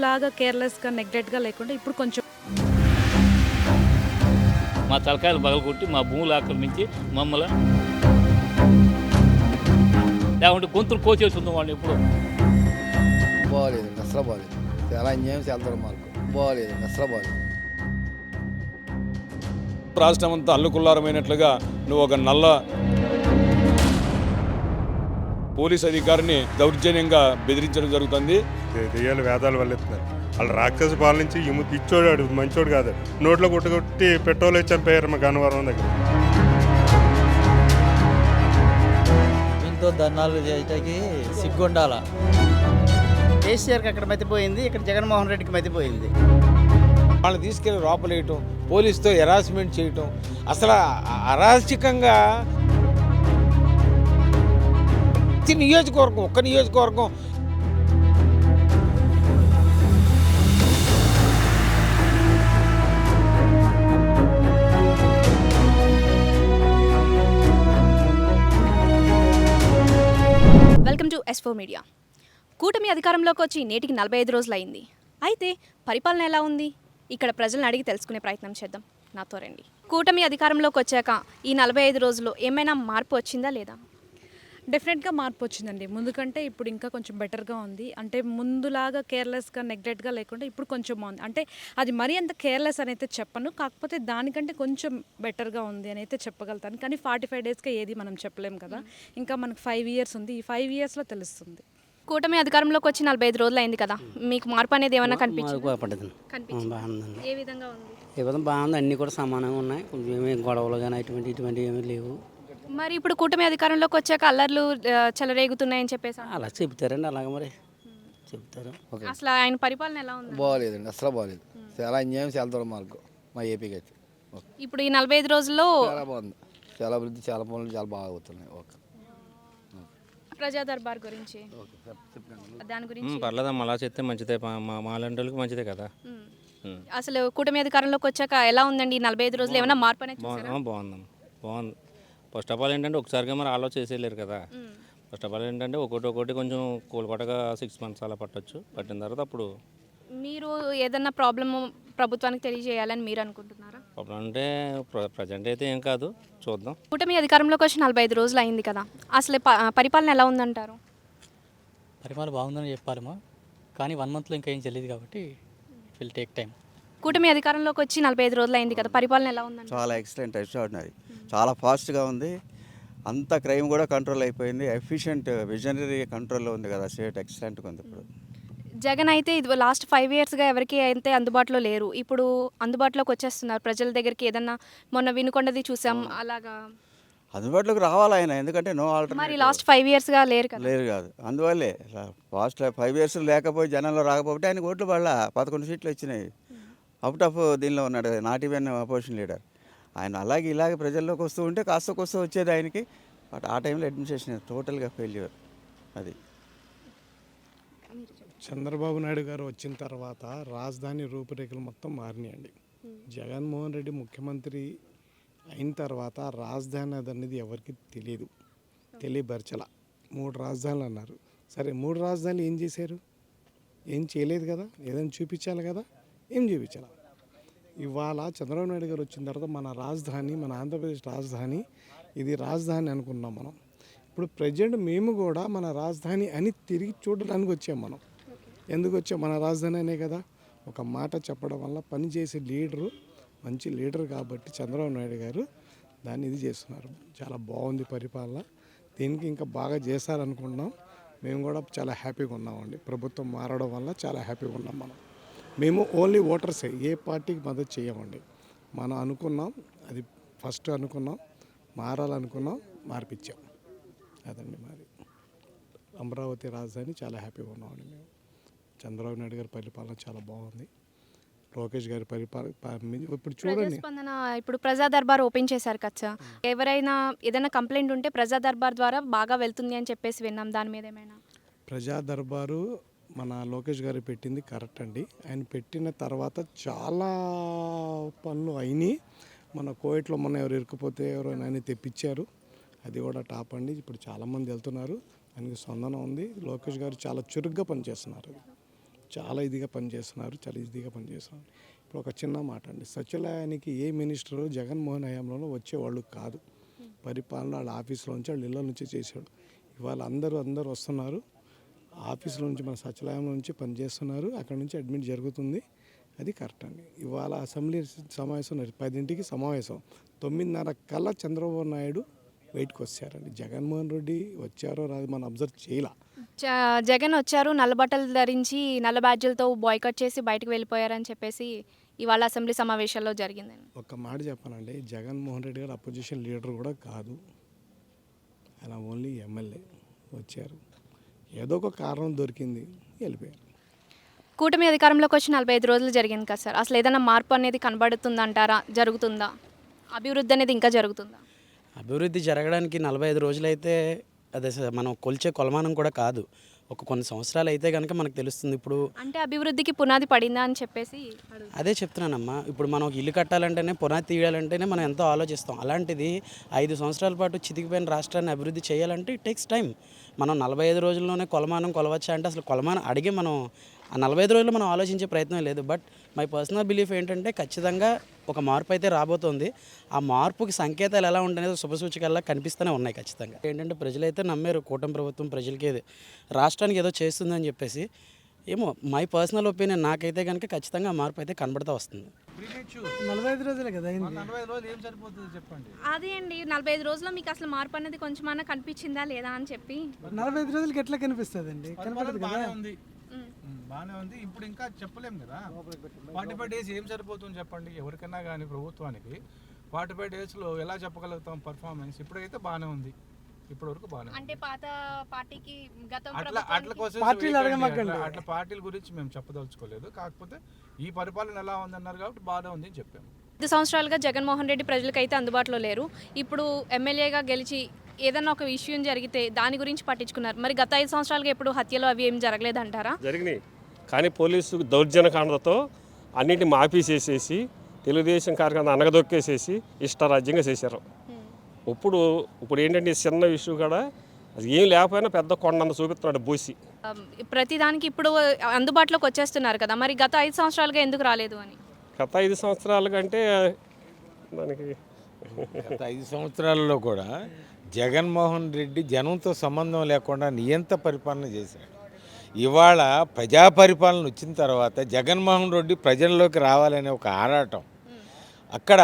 లాగా కేర్‌లెస్‌గా, నెగ్లెక్ట్‌గా లేకుండా ఇప్పుడు కొంచెం మా తలకాయలు పగలగొట్టి మా భూములు ఆక్రమించి మమ్మల్ని లేకుంటే గొంతులు కోసేసి ఉందాం వాడిని ఎప్పుడు. బాగోలేదండి, అసలు బాగోలేదు. చాలా అన్యాయం, చాలా దుర్మార్గం. బాగోలేదండి, అసలు బాగోలేదు. రాష్ట్రం అంతా అల్లుకుల్లారమైనట్లుగా నువ్వు ఒక నల్ల పోలీస్ అధికారిని దౌర్జన్యంగా బెదిరించడం జరుగుతుంది. దెయ్యాలు వేదాలు వల్లెత్తున్నారు. వాళ్ళు రాక్షస పాలించి పిచ్చోడు మంచోడు కాదు. నోట్లో కొట్టుకొట్టి పెట్రోల్ వేసి చంపేయారు మా గన్నవరం దగ్గర. దీంతో ధర్నాలు చేయటానికి సిగ్గుండాల. కేసీఆర్కి అక్కడ మతిపోయింది, ఇక్కడ జగన్మోహన్ రెడ్డికి మతిపోయింది. వాళ్ళని తీసుకెళ్ళి లోపలేయటం, పోలీసుతో హెరాస్మెంట్ చేయటం, అసలు అరాచకంగా ప్రతి నియోజకవర్గం, ఒక్క నియోజకవర్గం వెల్కమ్ టు S4 మీడియా. కూటమి అధికారంలోకి వచ్చి నేటికి 45 రోజులు అయింది. అయితే పరిపాలన ఎలా ఉంది? ఇక్కడ ప్రజలను అడిగి తెలుసుకునే ప్రయత్నం చేద్దాం. నాతో రండి. కూటమి అధికారంలోకి వచ్చాక ఈ 45 రోజుల్లో ఏమైనా మార్పు వచ్చిందా లేదా? డెఫినెట్‌గా మార్పు వచ్చిందండి. ముందు కంటే ఇప్పుడు ఇంకా కొంచెం బెటర్‌గా ఉంది. అంటే ముందులాగా కేర్‌లెస్‌గా, నెగ్లెక్ట్‌గా లేకుండా ఇప్పుడు కొంచెం బాగుంది. అంటే అది మరీ అంత కేర్‌లెస్ అని అయితే చెప్పను. కాకపోతే దానికంటే కొంచెం బెటర్‌గా ఉంది అని అయితే చెప్పగలుగుతాను. కానీ 45 డేస్‌కే ఏది మనం చెప్పలేం కదా. ఇంకా మనకు 5 ఇయర్స్ ఉంది. ఈ 5 ఇయర్స్‌లో తెలుస్తుంది. కూటమి అధికారంలోకి వచ్చి 45 రోజులు అయింది కదా. మీకు మార్పు అనేది ఏమైనా కనిపించిందా? కనిపించింది. బాగుందండి. ఏ విధంగా ఉంది? ఏ విధంగా బాగుంది, అన్నీ కూడా సమానంగా ఉన్నాయి. కొంచెం ఏమీ గొడవలు కానీ ఇటువంటి ఏమీ లేవు. మరి ఇప్పుడు కూటమి అధికారంలోకి వచ్చాక అల్లర్లు చెలరేగుతున్నాయని చెప్పేసి అలా చెబుతారండి, అలాగే మరి చెబుతారు. అసలు ఆయన పరిపాలన ఎలా ఉంది? బాగోలేదండి, అసలు బాగోలేదు. చాలా అన్యాయం, చాలా దుర్మార్గం మా ఏపీకి అయితే. ఇప్పుడు ఈ 45 రోజుల్లో చాలా బాగుంది. చాలా అభివృద్ధి, చాలా పనులు చాలా బాగా అవుతున్నాయి. ఓకే, ప్రజా దర్బార్ గురించి దాని గురించి పర్లేదమ్మా, అలా చేస్తే మంచిదే. మాలాంటి వాళ్ళకి మంచిదే కదా. అసలు కూటమి అధికారంలోకి వచ్చాక ఎలా ఉందండి ఈ 45 రోజులు? ఏమైనా మార్పు అనేది చూసారా? బాగుందమ్మా, బాగుంది. ఫస్ట్ ఆఫ్ ఆల్ ఏంటంటే ఒకసారిగా మరి చేసేయలేరు కదా. ఫస్ట్ ఆఫ్ ఆల్ ఏంటంటే ఒకటి కొంచెం కోలుకోటగా 6 months అలా పట్టొచ్చు. పట్టిన తర్వాత అప్పుడు మీరు ఏదన్నా ప్రాబ్లమ్ ప్రభుత్వానికి తెలియజేయాలని మీరు అనుకుంటున్నారా? ప్రాబ్లం అంటే ప్రజెంట్ అయితే ఏం కాదు, చూద్దాం. కూటమి అధికారంలోకి వచ్చి 45 రోజులు అయింది కదా. అసలు పరిపాలన ఎలా ఉందంటారు? పరిమాణం బాగుందని చెప్పాలమ్మా, కానీ 1 monthలో ఇంకా ఏం తెలియదు కాబట్టి ఇట్ విల్ టేక్ టైం. కూటమి అధికారంలోకి వచ్చి 45 రోజులు అయింది కదా, పరిపాలన ఎలా ఉందండి? చాలా ఎక్సలెంట్, ఎక్స్ట్రాడినరీ, చాలా ఫాస్ట్గా ఉంది. అంత క్రైమ్ కూడా కంట్రోల్ అయిపోయింది. ఎఫిషియెంట్, విజనరీ కంట్రోల్లో ఉంది కదా స్టేట్. ఎక్సలెంట్గా ఉంది. ఇప్పుడు జగన్ అయితే ఇది లాస్ట్ 5 ఇయర్స్గా ఎవరికి అయితే అందుబాటులో లేరు, ఇప్పుడు అందుబాటులోకి వచ్చేస్తున్నారు ప్రజల దగ్గరికి. ఏదన్నా మొన్న వినుకొండది చూసాం, అలాగా అందుబాటులోకి రావాలి ఆయన, ఎందుకంటే నో మరి ఆల్టర్నేటివ్. లాస్ట్ 5 ఇయర్స్గా లేరు కదా. లేరు కాదు, అందువల్లే ఫాస్ట్ 5 years లేకపోయి జనంలో రాకపోతే ఆయనకు ఓట్లు పడలా. 11 సీట్లు వచ్చినాయి. అవుట్ ఆఫ్ దీనిలో ఉన్నాడు, నాట్ ఈవెన్ అపోజిషన్ లీడర్. ఆయన ఇలాగే ప్రజల్లోకి వస్తూ ఉంటే కాస్త వచ్చేది ఆయనకి. బట్ ఆ టైంలో అడ్మినిస్ట్రేషన్ టోటల్గా ఫెయిల్యూర్. అది చంద్రబాబు నాయుడు గారు వచ్చిన తర్వాత రాజధాని రూపురేఖలు మొత్తం మారినాయండి. జగన్మోహన్ రెడ్డి ముఖ్యమంత్రి అయిన తర్వాత రాజధాని అనేది ఎవరికి తెలియబరచల. 3 రాజధానులు అన్నారు. సరే, 3 రాజధానులు ఏం చేశారు? ఏం చేయలేదు కదా. ఏదైనా చూపించాలి కదా, ఏం చూపించాలి. ఇవాళ చంద్రబాబు నాయుడు గారు వచ్చిన తర్వాత మన రాజధాని, మన ఆంధ్రప్రదేశ్ రాజధాని, ఇది రాజధాని అనుకున్నాం మనం. ఇప్పుడు ప్రజెంట్ మేము కూడా మన రాజధాని అని తిరిగి చూడడానికి వచ్చాం మనం. ఎందుకు వచ్చాం? మన రాజధాని అనే కదా. ఒక మాట చెప్పడం వల్ల పనిచేసే లీడరు, మంచి లీడర్ కాబట్టి చంద్రబాబు నాయుడు గారు దాన్ని ఇది చేస్తున్నారు. చాలా బాగుంది పరిపాలన. దీనికి ఇంకా బాగా చేశారనుకుంటున్నాం. మేము కూడా చాలా హ్యాపీగా ఉన్నామండి. ప్రభుత్వం మారడం వల్ల చాలా హ్యాపీగా ఉన్నాం మనం. మేము ఓన్లీ ఓటర్సే, ఏ పార్టీకి మద్దతు చేయమండి. మనం అనుకున్నాం, అది ఫస్ట్ అనుకున్నాం, మారాలనుకున్నాం, మార్పిచ్చాం. అదండి మాది. అమరావతి రాజధాని చాలా హ్యాపీగా ఉన్నామండి మేము. చంద్రబాబు నాయుడు గారి పరిపాలన చాలా బాగుంది. లోకేష్ గారి పరిపాలన ఇప్పుడు చూడండి. స్పందన ఇప్పుడు ప్రజా దర్బార్ ఓపెన్ చేశారు కదా. ఎవరైనా ఏదైనా కంప్లైంట్ ఉంటే ప్రజా దర్బార్ ద్వారా బాగా వెళ్తుంది అని చెప్పేసి విన్నాం. దాని మీద ఏమైనా? ప్రజా దర్బారు మన లోకేష్ గారు పెట్టింది కరెక్ట్ అండి. ఆయన పెట్టిన తర్వాత చాలా పనులు అయినాయి. మన కోవిడ్లో మొన్న ఎవరు ఇరుక్కుపోతే ఎవరైనా తెప్పించారు, అది కూడా టాప్ అండి. ఇప్పుడు చాలామంది వెళ్తున్నారు, దానికి స్పందన ఉంది. లోకేష్ గారు చాలా చురుగ్గా పనిచేస్తున్నారు. చాలా ఇదిగా పనిచేస్తున్నారు, చాలా ఇదిగా పనిచేస్తున్నారు. ఇప్పుడు ఒక చిన్న మాట అండి, సచివాలయానికి ఏ మినిస్టర్ జగన్మోహన్ హయాంలో వచ్చేవాళ్ళు కాదు. పరిపాలన వాళ్ళ ఆఫీసులో నుంచి వాళ్ళ ఇళ్ళ నుంచి చేసేవాడు. ఇవాళ అందరూ వస్తున్నారు, ఆఫీసులో నుంచి మన సచివాలయం నుంచి పనిచేస్తున్నారు, అక్కడ నుంచి అడ్మిట్ జరుగుతుంది. అది కరెక్ట్ అండి. ఇవాళ అసెంబ్లీ సమావేశం 10ంటికి సమావేశం, 9:30 కల్లా చంద్రబాబు నాయుడు బయటకు వచ్చారండి. జగన్మోహన్ రెడ్డి వచ్చారో రాదు మనం అబ్జర్వ్ చేయాల. జగన్ వచ్చారు, నల్ల బట్టలు ధరించి నల్ల బ్యాడ్జీలతో బాయ్కట్ చేసి బయటకు వెళ్ళిపోయారని చెప్పేసి ఇవాళ అసెంబ్లీ సమావేశాల్లో జరిగిందండి. ఒక మాట చెప్పానండి, జగన్మోహన్ రెడ్డి గారు అపోజిషన్ లీడర్ కూడా కాదు, ఆయన ఓన్లీ ఎమ్మెల్యే. వచ్చారు, ఏదో ఒక కారణం దొరికింది, వెళ్ళిపోయారు. కూటమి అధికారంలోకి వచ్చి 45 రోజులు జరిగింది కదా సార్, అసలు ఏదైనా మార్పు అనేది కనబడుతుందంటారా? జరుగుతుందా? అభివృద్ధి అనేది ఇంకా జరుగుతుందా? అభివృద్ధి జరగడానికి 45 రోజులైతే అదే మనం కొలిచే కొలమానం కూడా కాదు. కొన్ని సంవత్సరాలు అయితే కనుక మనకు తెలుస్తుంది. ఇప్పుడు అంటే అభివృద్ధికి పునాది పడిందా అని చెప్పేసి అదే చెప్తున్నానమ్మా. ఇప్పుడు మనం ఒక ఇల్లు కట్టాలంటేనే, పునాది తీయాలంటేనే మనం ఎంతో ఆలోచిస్తాం. అలాంటిది 5 సంవత్సరాల పాటు చితికిపోయిన రాష్ట్రాన్ని అభివృద్ధి చేయాలంటే ఇట్ టేక్స్ టైం. మనం 45 రోజుల్లోనే కొలమానం కొలవచ్చా అంటే అసలు కొలమానం అడిగి మనం ఆ 45 రోజుల్లో మనం ఆలోచించే ప్రయత్నం లేదు. బట్ మై పర్సనల్ బిలీఫ్ ఏంటంటే ఖచ్చితంగా ఒక మార్పు అయితే రాబోతోంది. ఆ మార్పుకి సంకేతాలు ఎలా ఉంటాయనేది శుభసూచికల్లా కనిపిస్తూనే ఉన్నాయి. ఖచ్చితంగా ఏంటంటే ప్రజలైతే నమ్మారు కూటమి ప్రభుత్వం ప్రజలకి రాష్ట్రానికి ఏదో చేస్తుందని చెప్పేసి. ఏమో మై పర్సనల్ ఒపీనియన్, నాకైతే కనుక ఖచ్చితంగా మార్పు అయితే కనబడుతూ వస్తుంది. 45 రోజులే కదా, 45 రోజులు ఏం సరిపోతుంది చెప్పండి. అదే అండి, 45 రోజుల్లో మీకు అసలు మార్పు అనేది కొంచెమన్నా కనిపించిందా లేదా అని చెప్పి. 45 రోజులకి ఎట్లా కనిపిస్తుంది అండి? కనపడదు కదా. బాగానే ఉంది. ఇప్పుడు ఇంకా చెప్పలేము కదా. 45 డేస్ ఏం సరిపోతుంది చెప్పండి ఎవరికైనా కానీ. ప్రభుత్వానికి 45 డేస్లో ఎలా చెప్పగలుగుతాం పర్ఫార్మెన్స్? ఇప్పుడైతే బాగానే ఉంది, ఇప్పటి వరకు బాగానే. అంటే పాత పార్టీకి అట్లా పార్టీల గురించి మేము చెప్పదలుచుకోలేదు. కాకపోతే ఈ పరిపాలన ఎలా ఉందన్నారు కాబట్టి బాగానే ఉంది అని చెప్పాము. 5 సంవత్సరాలుగా జగన్మోహన్ రెడ్డి ప్రజలకైతే అందుబాటులో లేరు. ఇప్పుడు ఎమ్మెల్యేగా గెలిచి ఏదన్నా ఒక విషయం జరిగితే దాని గురించి పట్టించుకున్నారు. మరి గత 5 సంవత్సరాలుగా ఎప్పుడు హత్యలు అవి ఏం జరగలేదంటారా? జరిగినాయి, కానీ పోలీసు దౌర్జన్యకాండతో అన్నింటిని మాఫీసేసేసి తెలుగుదేశం కార్యక్రమం అనగదొక్కేసేసి ఇష్టరాజ్యంగా చేశారు. ఇప్పుడు ఏంటంటే చిన్న విషయం కూడా అది ఏం లేకపోయినా పెద్ద కొండంత చూపిస్తున్నాడు బూసి. ప్రతిదానికి ఇప్పుడు అందుబాటులోకి వచ్చేస్తున్నారు కదా, మరి గత 5 సంవత్సరాలుగా ఎందుకు రాలేదు అని. గత 5 సంవత్సరాల కంటే దానికి గత 5 సంవత్సరాలలో కూడా జగన్మోహన్ రెడ్డి జనంతో సంబంధం లేకుండా నియంత పరిపాలన చేశాడు. ఇవాళ ప్రజా పరిపాలన వచ్చిన తర్వాత జగన్మోహన్ రెడ్డి ప్రజల్లోకి రావాలనే ఒక ఆరాటం, అక్కడ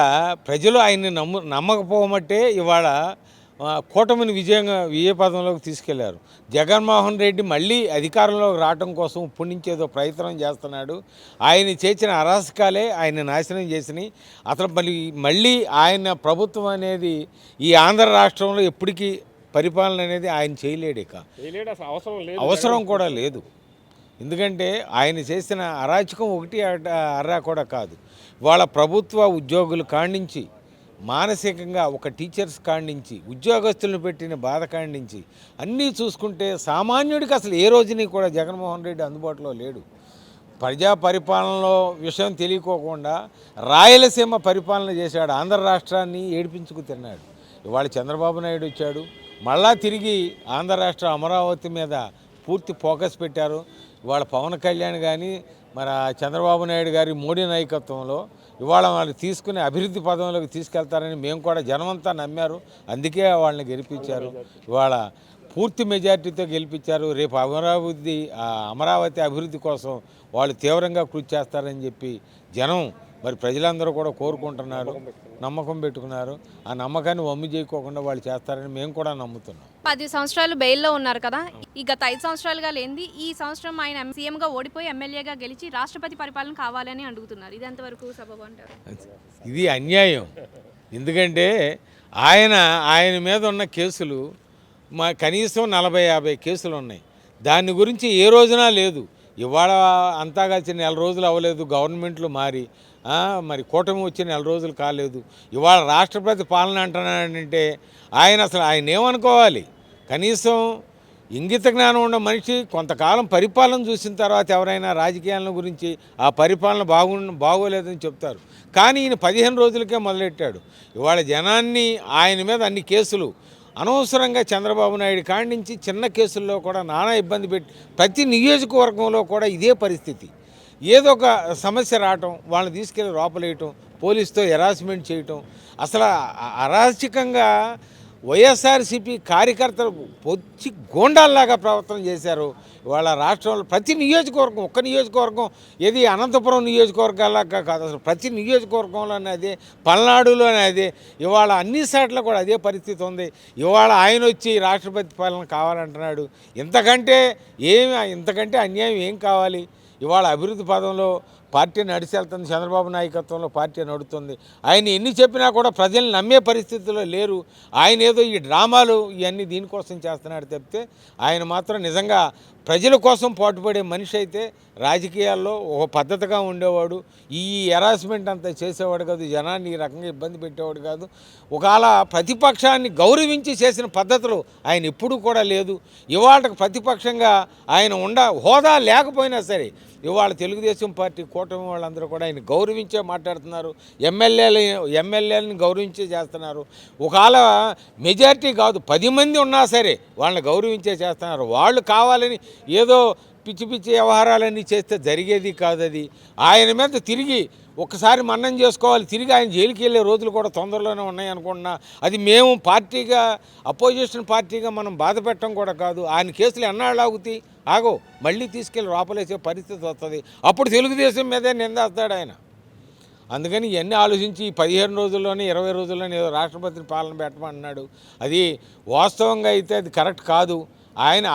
ప్రజలు ఆయన్ని నమ్మకపోవమట్టే ఇవాళ కూటమిని విజయపదంలోకి తీసుకెళ్లారు. జగన్మోహన్ రెడ్డి మళ్ళీ అధికారంలోకి రావడం కోసం ఇప్పటి నుంచి ఏదో ప్రయత్నం చేస్తున్నాడు. ఆయన చేసిన అరాచకాలే ఆయన నాశనం చేసినాయి. అసలు మళ్ళీ ఆయన ప్రభుత్వం అనేది ఈ ఆంధ్ర రాష్ట్రంలో ఎప్పటికీ పరిపాలన అనేది ఆయన చేయలేడు. ఇక అవసరం కూడా లేదు. ఎందుకంటే ఆయన చేసిన అరాచకం ఒకటి అర్రా కూడా కాదు. వాళ్ళ ప్రభుత్వ ఉద్యోగులు కాడించి మానసికంగా ఒక టీచర్స్ కాడించి ఉద్యోగస్తులను పెట్టిన బాధ కాడించి అన్నీ చూసుకుంటే సామాన్యుడికి అసలు ఏ రోజుని కూడా జగన్మోహన్ రెడ్డి అందుబాటులో లేడు. ప్రజా పరిపాలనలో విషయం తెలియకోకుండా రాయలసీమ పరిపాలన చేశాడు. ఆంధ్ర రాష్ట్రాన్ని ఏడిపించుకు తిన్నాడు. ఇవాళ చంద్రబాబు నాయుడు వచ్చాడు, మళ్ళా తిరిగి ఆంధ్ర రాష్ట్ర అమరావతి మీద పూర్తి ఫోకస్ పెట్టారు. ఇవాళ పవన్ కళ్యాణ్ కానీ మన చంద్రబాబు నాయుడు గారి మోడీ నాయకత్వంలో ఇవాళ వాళ్ళు తీసుకుని అభివృద్ధి పదంలోకి తీసుకెళ్తారని మేము కూడా జనమంతా నమ్మారు. అందుకే వాళ్ళని గెలిపించారు. ఇవాళ పూర్తి మెజార్టీతో గెలిపించారు. రేపు అమరావతి అభివృద్ధి కోసం వాళ్ళు తీవ్రంగా కృషి చేస్తారని చెప్పి జనం మరి ప్రజలందరూ కూడా కోరుకుంటున్నారు, నమ్మకం పెట్టుకున్నారు. ఆ నమ్మకాన్ని వమ్ము చేయకోకుండా వాళ్ళు చేస్తారని మేము కూడా నమ్ముతున్నాం. 10 సంవత్సరాలు బెయిల్లో ఉన్నారు కదా, ఈ గత 5 సంవత్సరాలుగా లేనిది ఈ సంవత్సరం ఆయన సీఎంగా ఓడిపోయి ఎమ్మెల్యేగా గెలిచి రాష్ట్రపతి పరిపాలన కావాలని అడుగుతున్నారు. ఇది ఎంతవరకు సబబు అంటారు? ఇది అన్యాయం. ఎందుకంటే ఆయన మీద ఉన్న కేసులు కనీసం 40-50 కేసులు ఉన్నాయి. దాని గురించి ఏ రోజునా లేదు. ఇవాళ అంతా కలిసి 4 రోజులు అవ్వలేదు, గవర్నమెంట్లు మారి మరి కూటమి వచ్చి 4 రోజులు కాలేదు. ఇవాళ రాష్ట్రపతి పాలన అంటున్నాడంటే ఆయన ఏమనుకోవాలి? కనీసం ఇంగిత జ్ఞానం ఉన్న మనిషి కొంతకాలం పరిపాలన చూసిన తర్వాత ఎవరైనా రాజకీయాల గురించి ఆ పరిపాలన బాగోలేదని చెప్తారు. కానీ ఈయన 15 రోజులకే మొదలెట్టాడు. ఇవాళ జనాన్ని ఆయన మీద అన్ని కేసులు అనవసరంగా చంద్రబాబు నాయుడు కాడి నుంచి చిన్న కేసుల్లో కూడా నానా ఇబ్బంది పెట్టి ప్రతి నియోజకవర్గంలో కూడా ఇదే పరిస్థితి. ఏదో ఒక సమస్య రావటం, వాళ్ళని తీసుకెళ్ళి లోపలేయటం, పోలీసుతో హెరాస్మెంట్ చేయటం, అసలు అరాచకంగా వైఎస్ఆర్సీపీ కార్యకర్తలు పొచ్చి గోండాల్లాగా ప్రవర్తన చేశారు. ఇవాళ రాష్ట్రంలో ప్రతి నియోజకవర్గం, ఒక్క నియోజకవర్గం ఏది అనంతపురం నియోజకవర్గాలాగా కాదు, అసలు ప్రతి నియోజకవర్గంలోనే అదే, పల్నాడులోనే అదే, ఇవాళ అన్ని సార్లు కూడా అదే పరిస్థితి ఉంది. ఇవాళ ఆయన వచ్చి రాష్ట్రపతి పాలన కావాలంటున్నాడు. ఇంతకంటే అన్యాయం ఏం కావాలి? ఇవాళ అభివృద్ధి పదంలో పార్టీ నడిచెళ్తుంది, చంద్రబాబు నాయకత్వంలో పార్టీ నడుస్తుంది. ఆయన ఎన్ని చెప్పినా కూడా ప్రజల్ని నమ్మే పరిస్థితుల్లో లేరు. ఆయన ఏదో ఈ డ్రామాలు ఇవన్నీ దీనికోసం చేస్తున్నాడు తప్పితే ఆయన మాత్రం నిజంగా ప్రజల కోసం పాటుపడే మనిషి అయితే రాజకీయాల్లో ఒక పద్ధతిగా ఉండేవాడు. ఈ హెరాస్మెంట్ అంతా చేసేవాడు కాదు, జనాన్ని ఈ రకంగా ఇబ్బంది పెట్టేవాడు కాదు. ఒకవేళ ప్రతిపక్షాన్ని గౌరవించి చేసిన పద్ధతులు ఆయన ఎప్పుడూ కూడా లేదు. ఇవాళ ప్రతిపక్షంగా ఆయన హోదా లేకపోయినా సరే ఇవాళ తెలుగుదేశం పార్టీ కూటమి వాళ్ళందరూ కూడా ఆయన గౌరవించే మాట్లాడుతున్నారు. ఎమ్మెల్యేలని గౌరవించే చేస్తున్నారు. ఒకవేళ మెజారిటీ కాదు 10 మంది ఉన్నా సరే వాళ్ళని గౌరవించే చేస్తున్నారు. వాళ్ళు కావాలని ఏదో పిచ్చి పిచ్చి వ్యవహారాలన్నీ చేస్తే జరిగేది కాదు. అది ఆయన మీద తిరిగి ఒక్కసారి మన్నం చేసుకోవాలి. తిరిగి ఆయన జైలుకి వెళ్ళే రోజులు కూడా తొందరలోనే ఉన్నాయి అనుకుంటున్నా. అది మేము పార్టీగా, అపోజిషన్ పార్టీగా మనం బాధ పెట్టడం కూడా కాదు. ఆయన కేసులు ఎన్నాళ్ళు ఆగో మళ్ళీ తీసుకెళ్ళి లోపలేసే పరిస్థితి వస్తుంది. అప్పుడు తెలుగుదేశం మీదే నిందేస్తాడు ఆయన. అందుకని ఇవన్నీ ఆలోచించి 15 రోజుల్లోనే 20 రోజుల్లోనే ఏదో రాష్ట్రపతిని పాలన పెట్టమన్నాడు. అది వాస్తవంగా అయితే అది కరెక్ట్ కాదు. ఆయన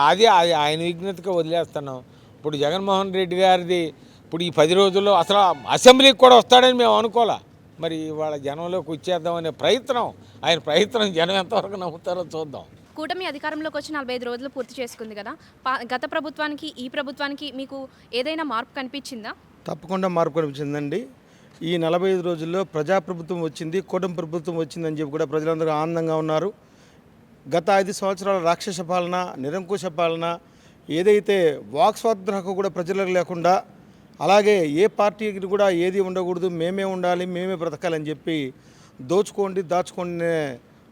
విజ్ఞతగా వదిలేస్తున్నాం. ఇప్పుడు జగన్మోహన్ రెడ్డి గారిది ఇప్పుడు ఈ 10 రోజుల్లో అసలు అసెంబ్లీకి కూడా వస్తాడని మేము అనుకోలే. మరి వాళ్ళ జనంలోకి వచ్చేద్దామనే ఆయన ప్రయత్నం జనం ఎంతవరకు నమ్ముతారో చూద్దాం. కూటమి అధికారంలోకి వచ్చి 45 రోజులు పూర్తి చేసుకుంది కదా. గత ప్రభుత్వానికి ఈ ప్రభుత్వానికి మీకు ఏదైనా మార్పు కనిపించిందా? తప్పకుండా మార్పు కనిపించిందండి. ఈ 45 రోజుల్లో ప్రజాప్రభుత్వం వచ్చింది, కూటమి ప్రభుత్వం వచ్చిందని చెప్పి కూడా ప్రజలందరూ ఆనందంగా ఉన్నారు. గత 5 సంవత్సరాల రాక్షస పాలన, నిరంకుశ పాలన, ఏదైతే వాక్ స్వాతంత్ర హక్కు కూడా ప్రజలకు లేకుండా, అలాగే ఏ పార్టీకి కూడా ఏది ఉండకూడదు, మేమే ఉండాలి, మేమే బ్రతకాలని చెప్పి దాచుకోండి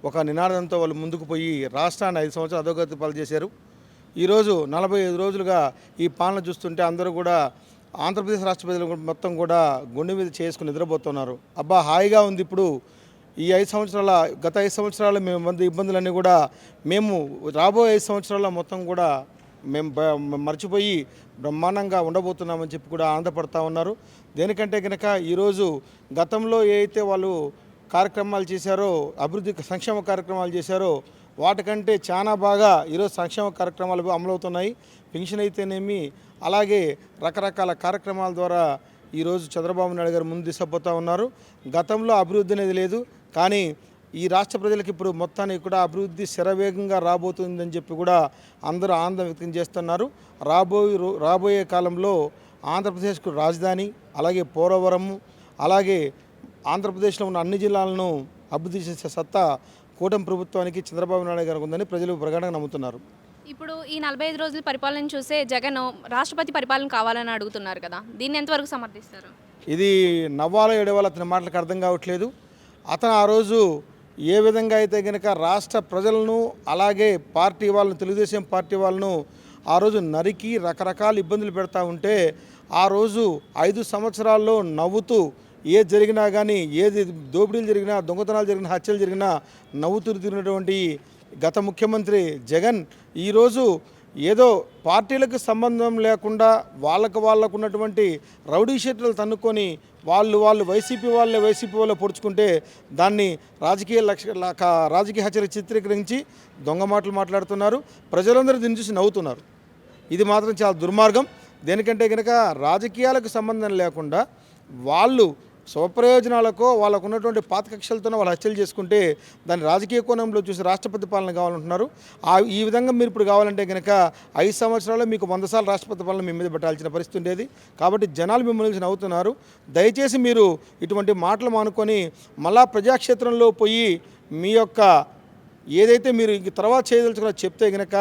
ఒక నినాదంతో వాళ్ళు ముందుకు పోయి రాష్ట్రాన్ని 5 సంవత్సరాలు అధోగతి పాలు చేశారు. ఈరోజు 45 రోజులుగా ఈ పాలన చూస్తుంటే అందరూ కూడా ఆంధ్రప్రదేశ్ రాష్ట్ర ప్రజలు మొత్తం కూడా గుండె మీద చేసుకుని నిద్రపోతున్నారు. అబ్బా హాయిగా ఉంది. ఇప్పుడు ఈ గత 5 సంవత్సరాల మేము ఇబ్బందులన్నీ కూడా మేము రాబోయే 5 సంవత్సరాల మొత్తం కూడా మేము మర్చిపోయి బ్రహ్మాండంగా ఉండబోతున్నామని చెప్పి కూడా ఆనందపడతా ఉన్నారు. దేనికంటే కనుక ఈరోజు గతంలో ఏదైతే వాళ్ళు కార్యక్రమాలు చేశారో, అభివృద్ధి సంక్షేమ కార్యక్రమాలు చేశారో వాటికంటే చాలా బాగా ఈరోజు సంక్షేమ కార్యక్రమాలు అమలవుతున్నాయి. పెన్షన్ అయితేనేమి, అలాగే రకరకాల కార్యక్రమాల ద్వారా ఈరోజు చంద్రబాబు నాయుడు గారు ముందు తీసుకుపోతూ ఉన్నారు. గతంలో అభివృద్ధి అనేది లేదు, కానీ ఈ రాష్ట్ర ప్రజలకు ఇప్పుడు మొత్తానికి కూడా అభివృద్ధి శరవేగంగా రాబోతుందని చెప్పి కూడా అందరూ ఆనందం వ్యక్తం చేస్తున్నారు. రాబోయే కాలంలో ఆంధ్రప్రదేశ్కు రాజధాని, అలాగే పోలవరము, అలాగే ఆంధ్రప్రదేశ్లో ఉన్న అన్ని జిల్లాలను అభివృద్ధి చేసే సత్తా కూటమి ప్రభుత్వానికి చంద్రబాబు నాయుడు గారికి ఉందని ప్రజలు ప్రగాఢంగా నమ్ముతున్నారు. ఇప్పుడు ఈ 45 రోజుల పరిపాలన చూసే జగన్ రాష్ట్రపతి పరిపాలన కావాలని అడుగుతున్నారు కదా, దీన్ని ఎంతవరకు సమర్థిస్తారు? ఇది నవ్వాలో ఏడవాలో అతని మాటలకు అర్థం కావట్లేదు. అతను ఆ రోజు ఏ విధంగా అయితే కనుక రాష్ట్ర ప్రజలను, అలాగే పార్టీ వాళ్ళను, తెలుగుదేశం పార్టీ వాళ్ళను ఆ రోజు నరికి రకరకాల ఇబ్బందులు పెడతా ఉంటే, ఆ రోజు 5 సంవత్సరాల్లో నవ్వుతూ ఏది జరిగినా కానీ, ఏది దోపిడీలు జరిగినా, దొంగతనాలు జరిగినా, హత్యలు జరిగినా నవ్వుతూ తిరిగినటువంటి గత ముఖ్యమంత్రి జగన్ ఈరోజు ఏదో పార్టీలకు సంబంధం లేకుండా వాళ్ళకు ఉన్నటువంటి రౌడీ షీట్లు తన్నుకొని వాళ్ళు వైసీపీ వాళ్ళే పొడుచుకుంటే దాన్ని రాజకీయ హత్యలు చిత్రీకరించి దొంగ మాటలు మాట్లాడుతున్నారు. ప్రజలందరూ దీన్ని చూసి నవ్వుతున్నారు. ఇది మాత్రం చాలా దుర్మార్గం. దేనికంటే కనుక రాజకీయాలకు సంబంధం లేకుండా వాళ్ళు స్వప్రయోజనాలకో వాళ్ళకు ఉన్నటువంటి పాత కక్షలతోనే వాళ్ళు హత్యలు చేసుకుంటే దాన్ని రాజకీయ కోణంలో చూసి రాష్ట్రపతి పాలన కావాలంటున్నారు. ఈ విధంగా మీరు ఇప్పుడు కావాలంటే కనుక 5 సంవత్సరాల్లో మీకు 100 సార్లు రాష్ట్రపతి పాలన మీ మీద పెట్టాల్సిన పరిస్థితి ఉండేది. కాబట్టి జనాలు మిమ్మల్ని నవ్వుతున్నారు. దయచేసి మీరు ఇటువంటి మాటలు మానుకొని మళ్ళా ప్రజాక్షేత్రంలో పోయి మీ యొక్క ఏదైతే మీరు తర్వాత చేయదలుచుకున్నా చెప్తే కనుక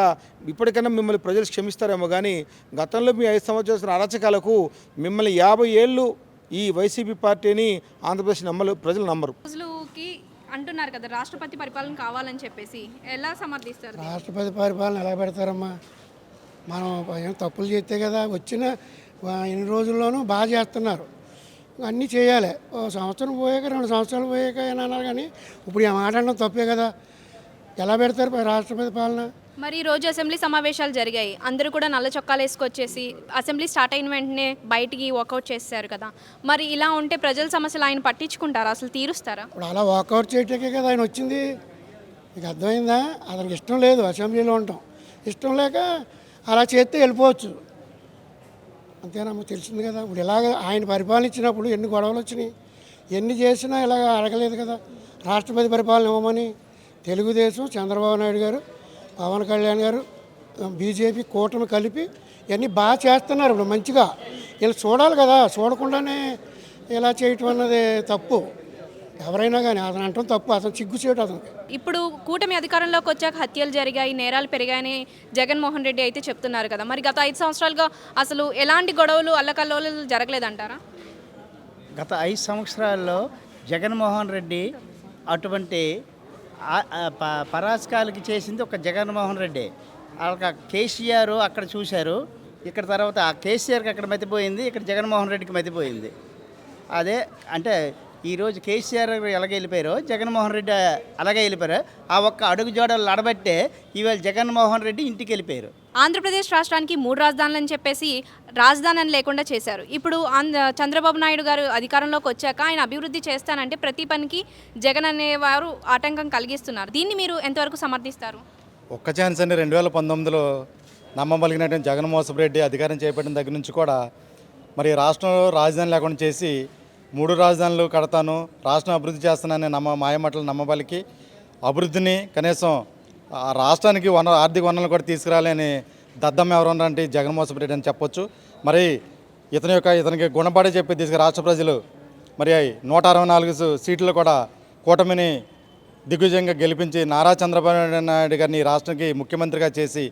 ఇప్పటికైనా మిమ్మల్ని ప్రజలు క్షమిస్తారేమో, కానీ గతంలో మీ 5 సంవత్సరాల అరాచకాలకు మిమ్మల్ని 50 ఏళ్ళు ఈ వైసీపీ పార్టీని ఆంధ్రప్రదేశ్ ప్రజలు నమ్మరు. రోజులకి అంటున్నారు కదా రాష్ట్రపతి పరిపాలన కావాలని చెప్పేసి, ఎలా సమర్థిస్తారు? రాష్ట్రపతి పరిపాలన ఎలా పెడతారమ్మా? మనం ఏం తప్పులు చేస్తే కదా వచ్చిన ఎన్ని రోజుల్లోనూ బాగా చేస్తున్నారు. అన్నీ చేయాలి. ఓ సంవత్సరం పోయాక 2 సంవత్సరాలు పోయాక అని అన్నారు, కానీ ఇప్పుడు ఆ మాట అనడం తప్పే కదా. ఎలా పెడతారు రాష్ట్రపతి పాలన? మరి ఈరోజు అసెంబ్లీ సమావేశాలు జరిగాయి, అందరూ కూడా నల్ల చొక్కాలు వేసుకొచ్చేసి అసెంబ్లీ స్టార్ట్ అయిన వెంటనే బయటికి వాకౌట్ చేశారు కదా. మరి ఇలా ఉంటే ప్రజల సమస్యలు ఆయన పట్టించుకుంటారా, అసలు తీరుస్తారా? ఇప్పుడు అలా వాకౌట్ చేయటాకే కదా ఆయన వచ్చింది. మీకు అర్థమైందా? అతనికి ఇష్టం లేదు అసెంబ్లీలో ఉండటం. ఇష్టం లేక అలా చేస్తే వెళ్ళిపోవచ్చు, అంతేనమ్మా. తెలిసింది కదా. ఇప్పుడు ఇలాగ ఆయన పరిపాలన ఇచ్చినప్పుడు ఎన్ని గొడవలు వచ్చినాయి, ఎన్ని చేసినా ఇలాగ అడగలేదు కదా రాష్ట్రపతి పరిపాలన ఇవ్వమని. తెలుగుదేశం, చంద్రబాబు నాయుడు గారు, పవన్ కళ్యాణ్ గారు, బీజేపీ కూటమి కలిపి ఇవన్నీ బాగా చేస్తున్నారు. ఇప్పుడు మంచిగా వీళ్ళు చూడాలి కదా. చూడకుండానే ఇలా చేయటం అన్నది తప్పు. ఎవరైనా కానీ అతను అంటాం తప్పు. అతను సిగ్గుచేటు అతనికి. ఇప్పుడు కూటమి అధికారంలోకి వచ్చాక హత్యలు జరిగాయి, నేరాలు పెరిగాయని జగన్మోహన్ రెడ్డి అయితే చెప్తున్నారు కదా. మరి గత 5 సంవత్సరాలుగా అసలు ఎలాంటి గొడవలు అల్లకల్లోలు జరగలేదంటారా? గత 5 సంవత్సరాల్లో జగన్మోహన్ రెడ్డి అటువంటి పరాస్కాలకి చేసింది ఒక జగన్మోహన్ రెడ్డి. అక్కడ కేసీఆర్ అక్కడ చూశారు, ఇక్కడ తర్వాత ఆ కేసీఆర్కి అక్కడ మతిపోయింది, ఇక్కడ జగన్మోహన్ రెడ్డికి మతిపోయింది. అదే అంటే ఈరోజు కేసీఆర్ ఎలాగే వెళ్ళిపోయారో జగన్మోహన్ రెడ్డి అలాగే వెళ్ళిపోయారు. ఆ ఒక్క అడుగు జోడలు నడబట్టే ఇవాళ జగన్మోహన్ రెడ్డి ఇంటికి వెళ్ళిపోయారు. ఆంధ్రప్రదేశ్ రాష్ట్రానికి 3 రాజధానులని చెప్పేసి రాజధానిని లేకుండా చేశారు. ఇప్పుడు చంద్రబాబు నాయుడు గారు అధికారంలోకి వచ్చాక ఆయన అభివృద్ధి చేస్తానంటే ప్రతి పనికి జగన్ అనేవారు ఆటంకం కలిగిస్తున్నారు. దీన్ని మీరు ఎంతవరకు సమర్థిస్తారు? ఒక్క ఛాన్స్ అండి. 2019లో నమ్మబలిగినటువంటి జగన్మోహన్ రెడ్డి అధికారం చేపట్టిన దగ్గర నుంచి కూడా మరి రాష్ట్రంలో రాజధాని లేకుండా చేసి 3 రాజధానులు కడతాను, రాష్ట్రం అభివృద్ధి చేస్తానని మాయమాటలు నమ్మబలికి అభివృద్ధిని కనీసం ఆ రాష్ట్రానికి ఆర్థిక వనరులు కూడా తీసుకురాలని దద్దమ్మ ఎవరు ఉన్నారంటే జగన్మోహన్ రెడ్డి అని చెప్పొచ్చు. మరి ఇతనికి గుణపాడే చెప్పి తీసుకు రాష్ట్ర ప్రజలు మరి 164 సీట్లు కూడా కూటమిని దిగ్విజయంగా గెలిపించి నారా చంద్రబాబు నాయుడు గారిని రాష్ట్రానికి ముఖ్యమంత్రిగా చేసి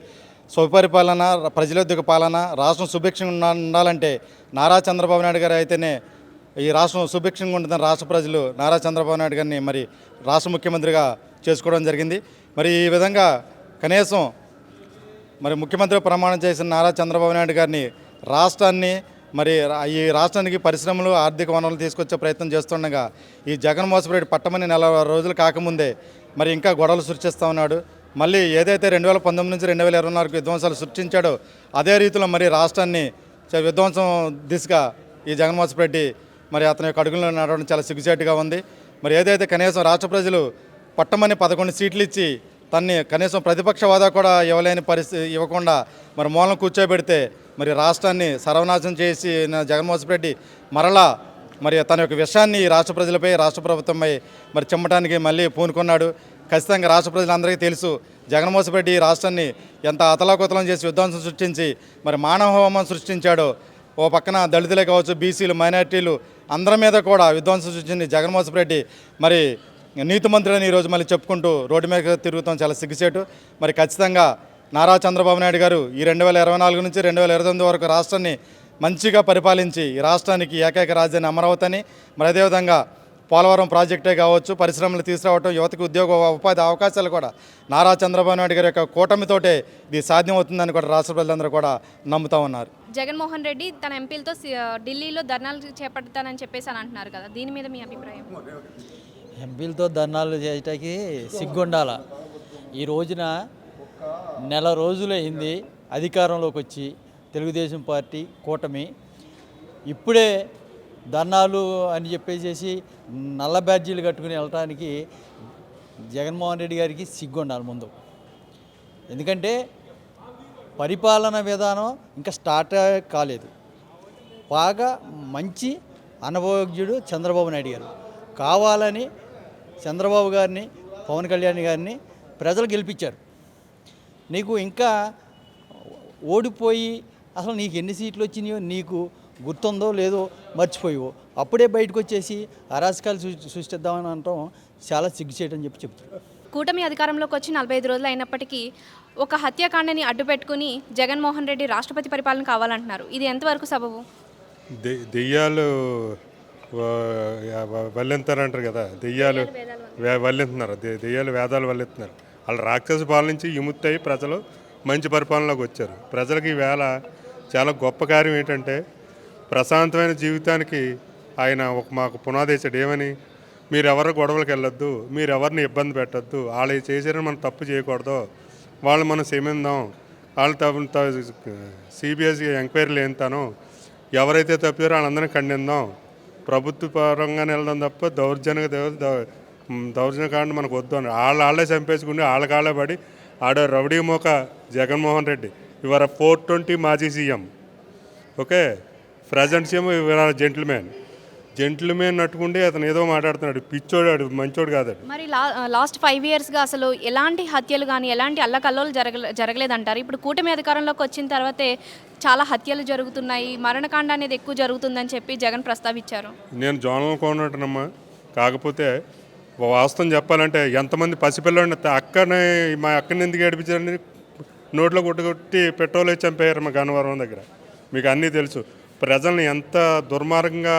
సుపరిపాలన, ప్రజలొద్దకు పాలన, రాష్ట్రం సుభిక్షంగా ఉండాలంటే నారా చంద్రబాబు నాయుడు గారు అయితేనే ఈ రాష్ట్రం సుభిక్షంగా ఉంటుందని రాష్ట్ర ప్రజలు నారా చంద్రబాబు నాయుడు గారిని మరి రాష్ట్ర ముఖ్యమంత్రిగా చేసుకోవడం జరిగింది. మరి ఈ విధంగా కనీసం మరి ముఖ్యమంత్రి ప్రమాణం చేసిన నారా చంద్రబాబు నాయుడు గారిని రాష్ట్రాన్ని మరి ఈ రాష్ట్రానికి పరిశ్రమలు, ఆర్థిక వనరులు తీసుకొచ్చే ప్రయత్నం చేస్తుండగా ఈ జగన్మోహన్ రెడ్డి పట్టమని 40 రోజులు కాకముందే మరి ఇంకా గొడవలు సృష్టిస్తూ ఉన్నాడు. మళ్ళీ ఏదైతే 2019 నుంచి 2024 విధ్వంసాలు సృష్టించాడో అదే రీతిలో మరి రాష్ట్రాన్ని విధ్వంసం దిశగా ఈ జగన్మోహన్ రెడ్డి మరి అతని యొక్క అడుగులో నడవడం చాలా సిగ్గుచేటుగా ఉంది. మరి ఏదైతే కనీసం రాష్ట్ర ప్రజలు పట్టమని 11 సీట్లు ఇచ్చి తన్ని కనీసం ప్రతిపక్ష హోదా కూడా ఇవ్వలేని పరిస్థితి ఇవ్వకుండా మరి మూలం కూర్చోబెడితే మరి రాష్ట్రాన్ని సర్వనాశనం చేసి జగన్మోహన్ రెడ్డి మరలా మరి తన యొక్క విషయాన్ని రాష్ట్ర ప్రజలపై, రాష్ట్ర ప్రభుత్వంపై మరి చెమ్మటానికి మళ్ళీ పూనుకున్నాడు. ఖచ్చితంగా రాష్ట్ర ప్రజలందరికీ తెలుసు జగన్మోహన్ రెడ్డి రాష్ట్రాన్ని ఎంత అతలాకుతలం చేసి విధ్వంసం సృష్టించి మరి మానవ హోమం సృష్టించాడో. ఓ పక్కన దళితులే కావచ్చు, బీసీలు, మైనార్టీలు అందరి మీద కూడా విధ్వంసం సృష్టించి జగన్మోహన్ రెడ్డి మరి నీతి మంత్రులని ఈరోజు మళ్ళీ చెప్పుకుంటూ రోడ్డు మీద తిరుగుతాం చాలా సిగ్గుచేటు. మరి ఖచ్చితంగా నారా చంద్రబాబు నాయుడు గారు ఈ 2024 నుంచి 2029 వరకు రాష్ట్రాన్ని మంచిగా పరిపాలించి ఈ రాష్ట్రానికి ఏకైక రాజధాని అమరావతి అని, మరి అదేవిధంగా పోలవరం ప్రాజెక్టే కావచ్చు, పరిశ్రమలు తీసుకురావటం, యువతకు ఉద్యోగ ఉపాధి అవకాశాలు కూడా నారా చంద్రబాబు నాయుడు గారి యొక్క కూటమితోటే ఇది సాధ్యమవుతుందని కూడా రాష్ట్ర ప్రజలందరూ కూడా నమ్ముతూ ఉన్నారు. జగన్మోహన్ రెడ్డి తన ఎంపీలతో ఢిల్లీలో ధర్నాలు చేపడతానని చెప్పేసి అని అంటున్నారు కదా, దీని మీద మీ అభిప్రాయం? ఎంపీలతో ధర్నాలు చేయటానికి సిగ్గుండాల. ఈ రోజున నెల రోజులైంది అధికారంలోకి వచ్చి తెలుగుదేశం పార్టీ కూటమి. ఇప్పుడే ధర్నాలు అని చెప్పేసి నల్ల బ్యాడ్జీలు కట్టుకుని వెళ్ళటానికి జగన్మోహన్ రెడ్డి గారికి సిగ్గుండాలి ముందు. ఎందుకంటే పరిపాలన విధానం ఇంకా స్టార్ట్ కాలేదు. బాగా మంచి అనుభవజ్ఞుడు చంద్రబాబు నాయుడు గారు. కావాలని చంద్రబాబు గారిని, పవన్ కళ్యాణ్ గారిని ప్రజలు గెలిపించారు. నీకు ఇంకా ఓడిపోయి అసలు నీకు ఎన్ని సీట్లు వచ్చినాయో నీకు గుర్తుందో లేదో మర్చిపోయావు. అప్పుడే బయటకు వచ్చేసి అరాచకాలు సృష్టిద్దామని అనటం చాలా సిగ్గుచేయటని చెప్తున్నారు. కూటమి అధికారంలోకి వచ్చి 45 రోజులు అయినప్పటికీ ఒక హత్యాకాండని అడ్డుపెట్టుకుని జగన్మోహన్ రెడ్డి రాష్ట్రపతి పరిపాలన కావాలంటున్నారు. ఇది ఎంతవరకు సబబు? దెయ్యాలు వల్లింతారంటారు కదా, దెయ్యాలు వల్లిస్తున్నారు, దెయ్యాలు వేదాలు వల్లిస్తున్నారు. వాళ్ళ రాక్షస పాలన నుంచి విముక్తి అయ్యి ప్రజలు మంచి పరిపాలనలోకి వచ్చారు. ప్రజలకి ఈవేళ చాలా గొప్ప కార్యం ఏంటంటే ప్రశాంతమైన జీవితానికి ఆయన మాకు పునాది వేసాడు. ఏమని? మీరెవరు గొడవలకు వెళ్ళొద్దు, మీరెవరిని ఇబ్బంది పెట్టద్దు, వాళ్ళు చేసారని మనం తప్పు చేయకూడదు, వాళ్ళు మనం క్షమిందాం, వాళ్ళు సిబిఎస్ఈ ఎంక్వైరీలు ఏంతాను, ఎవరైతే తప్పారో వాళ్ళందరినీ ఖండిద్దాం, ప్రభుత్వ పరంగానే వెళ్దాం తప్ప దౌర్జన్యకాండ మనకు వద్దు అని వాళ్ళే చంపేసుకుని వాళ్ళకాళ్ళే పడి రౌడీ మోక జగన్మోహన్ రెడ్డి ఇవాళ 420 మాజీ సీఎం, ఓకే, ప్రజెంట్ సీఎం ఇవాళ జెంటిల్మెన్ అట్టుకుంటే అతను ఏదో మాట్లాడుతున్నాడు, పిచ్చోడు, మంచోడు కాదు. మరి లాస్ట్ 5 ఇయర్స్గా అసలు ఎలాంటి హత్యలు కానీ ఎలాంటి అల్లకల్లోలు జరగలేదంటారు. ఇప్పుడు కూటమి అధికారంలోకి వచ్చిన తర్వాతే చాలా హత్యలు జరుగుతున్నాయి, మరణకాండ అనేది ఎక్కువ జరుగుతుందని చెప్పి జగన్ ప్రస్తావించారు. నేను జోనల్ కోనటనమ్మా, కాకపోతే వాస్తవం చెప్పాలంటే ఎంతమంది పసిపిల్లడిని మా అక్కని ఎందుకు ఏడిపించారని నోట్లో కొట్టి పెట్రోల్ వేసి చంపేయారు మా గన్నవరం దగ్గర. మీకు అన్నీ తెలుసు. ప్రజల్ని ఎంత దుర్మార్గంగా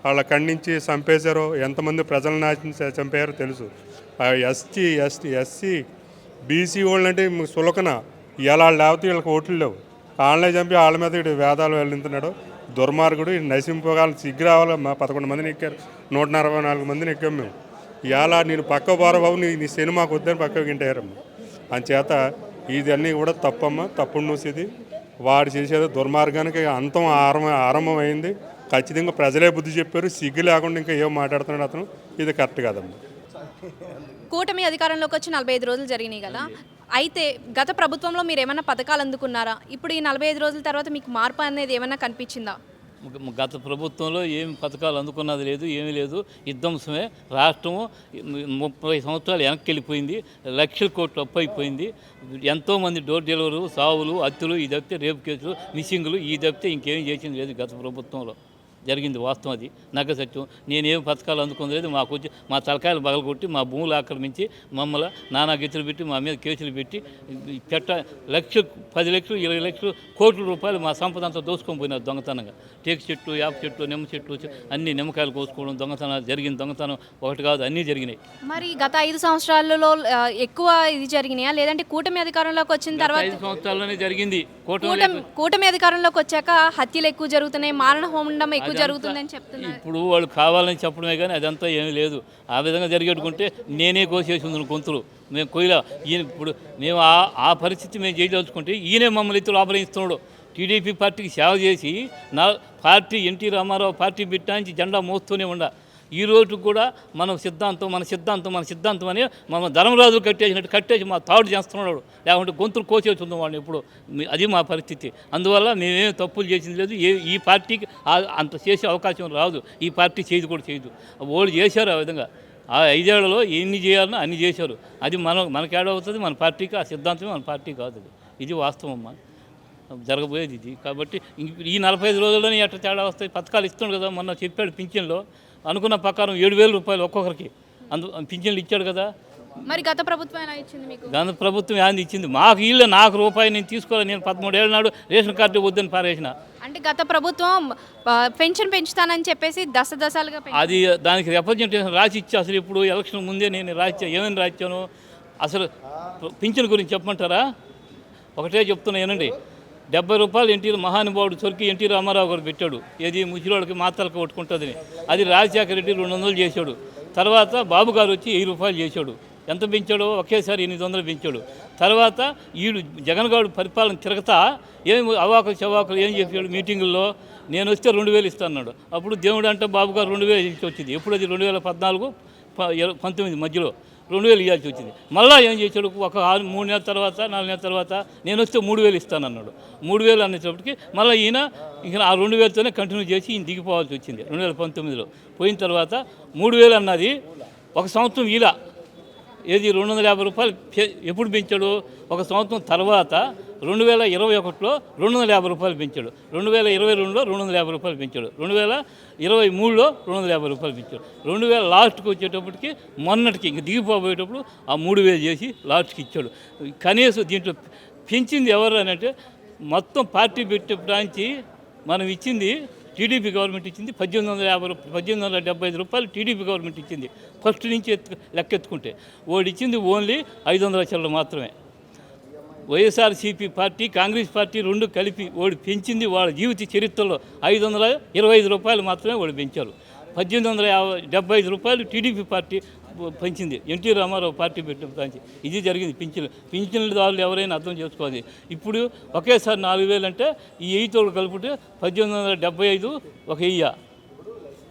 వాళ్ళ ఖండించి చంపేశారో, ఎంతమంది ప్రజలను నాశనం చంపేయారో తెలుసు. ఎస్సీ బీసీ వాళ్ళంటే సులకన, ఇలా వాళ్ళు లేకపోతే వీళ్ళకి ఓట్లు లేవు, వాళ్ళనే చంపి వాళ్ళ మీద ఇటు వేదాలు వెళ్ళింటున్నాడు దుర్మార్గుడు. నశింపగాలని సిగ్గు రావాలి. మా 11 మందిని ఎక్కారు, 144 మందిని ఎక్కాం మేము. ఇలా నేను పక్క బాబు నీ సినిమాకు వద్దని పక్కకి గింటారమ్మ. అంచేత ఇదన్నీ కూడా తప్పమ్మ, తప్పుడు నూసేది. వాడు చేసేది దుర్మార్గానికి అంతం ఆరంభం అయింది. ఖచ్చితంగా ప్రజలే బుద్ధి చెప్పారు. సిగ్గు లేకుండా ఇంకా ఏం మాట్లాడుతున్నాడు అతను, ఇది కరెక్ట్ కాదమ్మా. కూటమి అధికారంలోకి వచ్చి 45 రోజులు జరిగినాయి కదా, అయితే గత ప్రభుత్వంలో మీరు ఏమైనా పథకాలు అందుకున్నారా? ఇప్పుడు ఈ 45 రోజుల తర్వాత మీకు మార్పు అనేది ఏమైనా కనిపించిందా? గత ప్రభుత్వంలో ఏమి పథకాలు అందుకున్నది లేదు, ఏమీ లేదు. విధ్వంసమే. రాష్ట్రము 30 సంవత్సరాలు వెనక్కి వెళ్ళిపోయింది. లక్షల కోట్లు అప్పు అయిపోయింది. ఎంతోమంది డోర్ డెలివరీ, సావులు, హత్యలు, ఈ తప్పితే రేపు కేసులు, మిస్సింగ్లు, ఈ తప్పితే ఇంకేం చేసింది లేదు గత ప్రభుత్వంలో. జరిగింది వాస్తవం, అది నగ్గ సత్యం. నేనేం పథకాలు అందుకుంది లేదు. మాకు వచ్చి మా తలకాయలు బగలగొట్టి మా భూములు ఆక్రమించి మమ్మల్ని నానా గెతులు పెట్టి మా మీద కేసులు పెట్టి లక్షలు, 10 లక్షలు, 20 లక్షలు, కోట్ల రూపాయలు మా సంపద అంతా దోసుకొని పోయినారు దొంగతనంగా. టేకు చెట్టు, యాప చెట్టు, నిమ్మ చెట్టు, అన్ని నిమ్మకాయలు కోసుకోవడం, దొంగతనాలు జరిగింది. దొంగతనం ఒకటి కాదు, అన్నీ జరిగినాయి. మరి గత 5 సంవత్సరాలలో ఎక్కువ ఇది జరిగినాయా, లేదంటే కూటమి అధికారంలోకి వచ్చిన తర్వాత? 5 సంవత్సరాల్లోనే జరిగింది. కూటమి అధికారంలోకి వచ్చాక హత్యలు ఎక్కువ జరుగుతున్నాయి, మారణ హోమం ఎక్కువ జరుగుతుందని చెప్తున్నారు. ఇప్పుడు వాళ్ళు కావాలని చెప్పడమే కానీ అదంతా ఏమీ లేదు. ఆ విధంగా జరిగేట్టుకుంటే నేనే కోసేసి ఉంది గొంతులు. మేము కొయ్యలా ఈయన ఇప్పుడు మేము ఆ పరిస్థితి మేము చేయదలుచుకుంటే ఈయనే మమ్మల్ని ఎత్తు లోపలిస్తున్నాడు. టీడీపీ పార్టీకి సేవ చేసి నా పార్టీ ఎన్టీ రామారావు పార్టీ బిట్టాంచి జెండా మోస్తూనే ఉండ. ఈ రోజు కూడా మన సిద్ధాంతం అని మన ధర్మరాజు కట్టేసి మా తాడు చేస్తున్నాడు. లేకుంటే గొంతులు కోసేసి ఉంది వాడిని ఇప్పుడు. అది మా పరిస్థితి. అందువల్ల మేమేం తప్పులు చేసింది లేదు. ఈ పార్టీకి అంత చేసే అవకాశం రాదు. ఈ పార్టీ చేయదు. వాళ్ళు చేశారు ఆ విధంగా. ఆ 5 ఏళ్లలో ఎన్ని చేయాలనో అన్ని చేశారు. అది మనకేడవుతుంది, మన పార్టీకి. ఆ సిద్ధాంతమే మన పార్టీ కాదు. ఇది వాస్తవం అమ్మా, జరగబోయేది ఇది. కాబట్టి ఈ 45 రోజుల్లోనే ఎట్లా తేడా వస్తాయి. పథకాలు ఇస్తున్నాడు కదా, మొన్న చెప్పాడు పింఛన్లో అనుకున్న ప్రకారం 7,000 రూపాయలు ఒక్కొక్కరికి పింఛన్లు ఇచ్చాడు కదా. మరి గత ప్రభుత్వం ఎలా ఇచ్చింది మీకు? గత ప్రభుత్వం ఏంది ఇచ్చింది మాకు? ఇల్లు నాకు రూపాయి నేను తీసుకోవాలి. నేను 13 ఏళ్ళ నాడు రేషన్ కార్డు వద్దని పారేసిన. అంటే గత ప్రభుత్వం పెన్షన్ పెంచుతానని చెప్పేసి దశలుగా అది దానికి రిప్రజెంటేషన్ రాసి ఇచ్చా. అసలు ఇప్పుడు ఎలక్షన్ ముందే నేను రాసిచ్చా. ఏమని రాసిచ్చాను అసలు? పింఛన్ గురించి చెప్పమంటారా? ఒకటే చెప్తున్నా ఏనండి. 70 రూపాయలు మహానుభావుడు చొరికి ఎన్టీ రామారావు గారు పెట్టాడు. ఏది ముసలివాళ్ళకి మాత్రలకు కొట్టుకుంటుందని. అది రాజశేఖర రెడ్డి 200 చేశాడు. తర్వాత బాబు గారు వచ్చి 1000 రూపాయలు చేశాడు. ఎంత పెంచాడో ఒకేసారి 800 పెంచాడు. తర్వాత వీడు జగన్ గారు పరిపాలన తిరగతా ఏమి అవాకులు ఏం చెప్పాడు మీటింగుల్లో, నేను వస్తే 2000 ఇస్తాన్నాడు. అప్పుడు దేవుడు అంటే బాబు గారు 2000 ఇచ్చి వచ్చింది. ఎప్పుడు అది 2014, 19 మధ్యలో 2000 ఇవ్వాల్సి వచ్చింది. మళ్ళీ ఏం చేశాడు? ఒక 3 నెలల తర్వాత 4 నెలల తర్వాత నేను వస్తే 3000 ఇస్తానన్నాడు. 3000 అనేటప్పటికి మళ్ళీ ఈయన ఇంకా ఆ 2000తోనే కంటిన్యూ చేసి ఈయన దిగిపోవాల్సి వచ్చింది 2019లో. పోయిన తర్వాత 3000 అన్నది ఒక సంవత్సరం ఇలా ఏది 250 రూపాయలు ఎప్పుడు పెంచాడు? ఒక సంవత్సరం తర్వాత 2021లో 250 రూపాయలు పెంచాడు. 2022లో 250 రూపాయలు పెంచాడు. 2023లో 250 రూపాయలు పెంచాడు. 2000 లాస్ట్కి వచ్చేటప్పటికి మొన్నటికి ఇంక దిగిపోయేటప్పుడు ఆ 3000 చేసి లాస్ట్కి ఇచ్చాడు. కనీసం దీంట్లో పెంచింది ఎవరు అని అంటే మొత్తం పార్టీ పెట్టే బ్రాంచి మనం ఇచ్చింది టీడీపీ గవర్నమెంట్ ఇచ్చింది 1875 రూపాయలు టీడీపీ గవర్నమెంట్ ఇచ్చింది ఫస్ట్ నుంచి లెక్కెత్తుకుంటే. ఓడిచ్చింది ఓన్లీ 500 చిల్లర మాత్రమే. వైఎస్ఆర్సీపీ పార్టీ కాంగ్రెస్ పార్టీ రెండు కలిపి ఓడి పెంచింది వాళ్ళ జీవిత చరిత్రలో 525 రూపాయలు మాత్రమే ఓడి పెంచారు. 1875 రూపాయలు టీడీపీ పార్టీ పెంచింది, ఎన్టీ రామారావు పార్టీ పెట్టిన దానికి. ఇది జరిగింది. పింఛన్దారులు ఎవరైనా అర్థం చేసుకోవాలి. ఇప్పుడు ఒకేసారి 4000 అంటే ఈ 8 కలిపితే 1875 ఒక 1000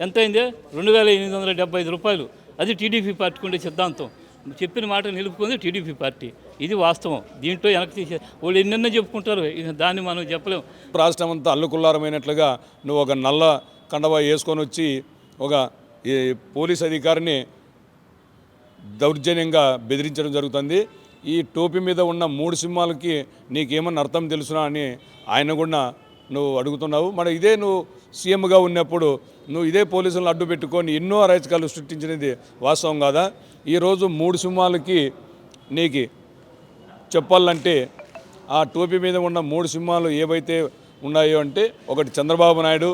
ఎంత అయింది? 2875 రూపాయలు. అది టీడీపీ పార్టీకి ఉండే సిద్ధాంతం. చెప్పిన మాట నిలుపుకుంది టీడీపీ పార్టీ. ఇది వాస్తవం. దీంట్లో వెనక్కి తీసే వాళ్ళు ఎన్నెన్నో చెప్పుకుంటారు, దాన్ని మనం చెప్పలేము. రాష్ట్రం అంతా అల్లుకుల్లారమైనట్లుగా నువ్వు ఒక నల్ల కండవా వేసుకొని వచ్చి ఒక పోలీస్ అధికారిని దౌర్జన్యంగా బెదిరించడం జరుగుతుంది. ఈ టోపీ మీద ఉన్న 3 సింహాలకి నీకేమన్నా అర్థం తెలుసునా అని ఆయన కూడా నువ్వు అడుగుతున్నావు. మరి ఇదే నువ్వు సీఎంగా ఉన్నప్పుడు నువ్వు ఇదే పోలీసులను అడ్డు పెట్టుకొని ఎన్నో అరాచకాలు సృష్టించినది వాస్తవం కాదా? ఈరోజు 3 సింహాలకి నీకు చెప్పాలంటే ఆ టోపీ మీద ఉన్న 3 సింహాలు ఏవైతే ఉన్నాయో అంటే, ఒకటి చంద్రబాబు నాయుడు,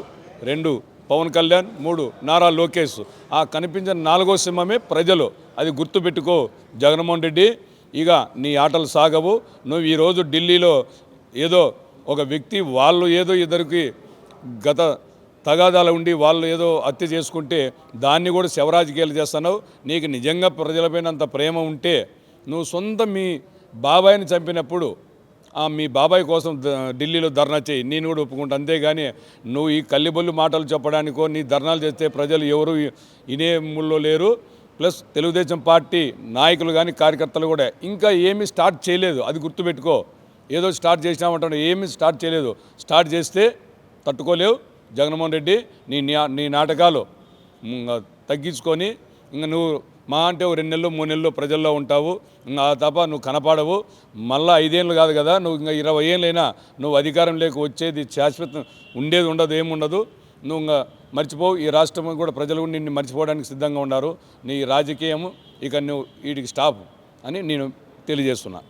2 పవన్ కళ్యాణ్, 3 నారా లోకేష్. ఆ కనిపించిన 4వ సింహమే ప్రజలు. అది గుర్తుపెట్టుకో జగన్మోహన్ రెడ్డి. ఇక నీ ఆటలు సాగవు. నువ్వు ఈరోజు ఢిల్లీలో ఏదో ఒక వ్యక్తి వాళ్ళు ఏదో ఇద్దరికి గత తగాదాలు ఉండి వాళ్ళు ఏదో హత్య చేసుకుంటే దాన్ని కూడా శవరాజకీయాలు చేస్తున్నావు. నీకు నిజంగా ప్రజలపైన అంత ప్రేమ ఉంటే నువ్వు సొంత మీ బాబాయిని చంపినప్పుడు మీ బాబాయ్ కోసం ఢిల్లీలో ధర్నా చేయి, నేను కూడా ఒప్పుకుంటా. అంతేగాని నువ్వు ఈ కల్లిబొల్లి మాటలు చెప్పడానికో నీ ధర్నాలు చేస్తే ప్రజలు ఎవరు ఇనే మూల్లో లేరు. ప్లస్ తెలుగుదేశం పార్టీ నాయకులు కానీ కార్యకర్తలు కూడా ఇంకా ఏమీ స్టార్ట్ చేయలేదు. అది గుర్తుపెట్టుకో. ఏదో స్టార్ట్ చేసినామంటే ఏమీ స్టార్ట్ చేయలేదు. స్టార్ట్ చేస్తే తట్టుకోలేవు జగన్మోహన్ రెడ్డి. నీ నాటకాలు తగ్గించుకొని ఇంకా నువ్వు మా అంటే 2 నెలలు 3 నెలలు ప్రజల్లో ఉంటావు. ఇంకా తప్ప నువ్వు కనపడవు. మళ్ళీ 5 ఏళ్ళు కాదు కదా, నువ్వు ఇంకా 20 ఏళ్ళైనా నువ్వు అధికారం లేక వచ్చేది శాశ్వతం ఉండేది ఉండదు, ఏముండదు. నువ్వు ఇంకా మర్చిపోవు. ఈ రాష్ట్రం కూడా ప్రజలు కూడా నిన్ను మర్చిపోవడానికి సిద్ధంగా ఉన్నారు. నీ రాజకీయం ఇక నువ్వు వీటికి స్టాప్ అని నేను తెలియజేస్తున్నా.